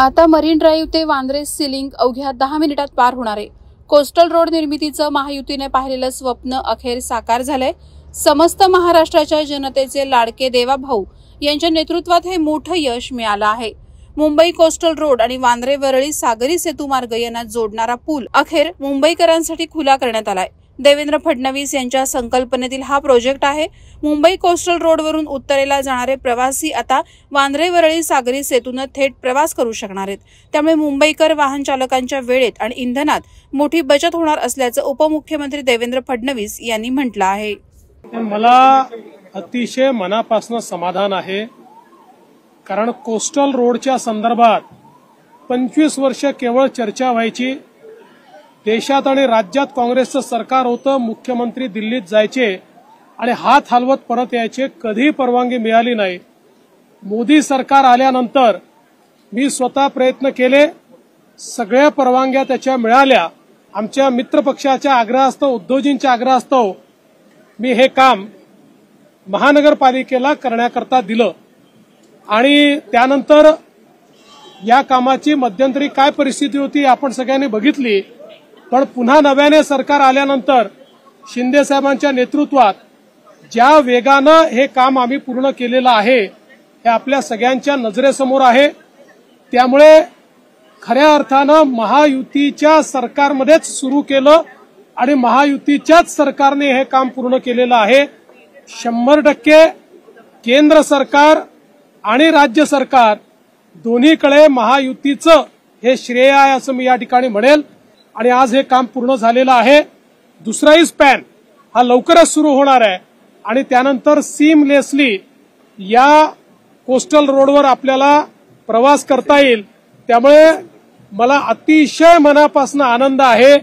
आता marine drive ते Vandre ceiling अवघ्या 10 मिनिटात पार होणार आहे। कोस्टल रोड निर्मितीचं महायुतीने पाहिलेलं स्वप्न अखेर साकार झालंय। समस्त महाराष्ट्राच्या जनतेचे लाडके देवाभाऊ यांच्या नेतृत्वात हे मोठं यश मिळालं आहे। मुंबई कोस्टल रोड आणि वांद्रे वरळी सागरी सेतू मार्ग यांना जोडणारा पूल अखेर मुंबईकरांसाठी खुला करण्यात आलाय। देवेंद्र फडणवीस यांच्या संकल्पनेतील हा प्रोजेक्ट आहे। मुंबई कोस्टल रोडवरून उत्तरेला जाणारे प्रवासी आता वांद्रे वरळी सागरी सेतूने थेट प्रवास करू शकणार आहेत। त्यामुळे मुंबईकर वाहन चालकांच्या वेळेत आणि इंधनात मोठी बचत होणार असल्याचं उपमुख्यमंत्री देवेंद्र फडणवीस यांनी म्हटलं आहे। मला अतिशय मनापासून समाधान आहे, कारण कोस्टल रोडच्या संदर्भात 25 वर्ष केवळ चर्चा व्हायची। देशात आणि राज्यात काँग्रेसचं सरकार होतं, मुख्यमंत्री दिल्लीत जायचे आणि हात हलवत परत यायचे, कधी परवानगी मिळाली नाही। मोदी सरकार आल्यानंतर मी स्वतः प्रयत्न केले, सगळ्या परवानग्या त्याच्या मिळाल्या। आमच्या मित्रपक्षाच्या आग्रहास्तव, उद्योजींच्या आग्रहास्तव मी हे काम महानगरपालिकेला करण्याकरता दिलं आणि त्यानंतर या कामाची मध्यंतरी काय परिस्थिती होती आपण सगळ्यांनी बघितली। पण पुन्हा नव्याने सरकार आल्यानंतर शिंदे साहेबांच्या नेतृत्वात ज्या वेगानं हे काम आम्ही पूर्ण केलेलं आहे हे आपल्या सगळ्यांच्या नजरेसमोर आहे। त्यामुळे खऱ्या अर्थानं महायुतीच्या सरकारमध्येच सुरू केलं आणि महायुतीच्याच सरकारने हे काम पूर्ण केलेलं आहे। 100% केंद्र सरकार आणि राज्य सरकार दोन्हीकडे महायुतीचं हे श्रेय आहे असं मी या ठिकाणी म्हणेल। आणि आज हे काम पूर्ण झालेलं आहे। दुसराही स्पॅन हा लवकरच सुरू होणार आहे आणि त्यानंतर सीमलेसली या कोस्टल रोडवर आपल्याला प्रवास करता येईल। त्यामुळे मला अतिशय मनापासून आनंद आहे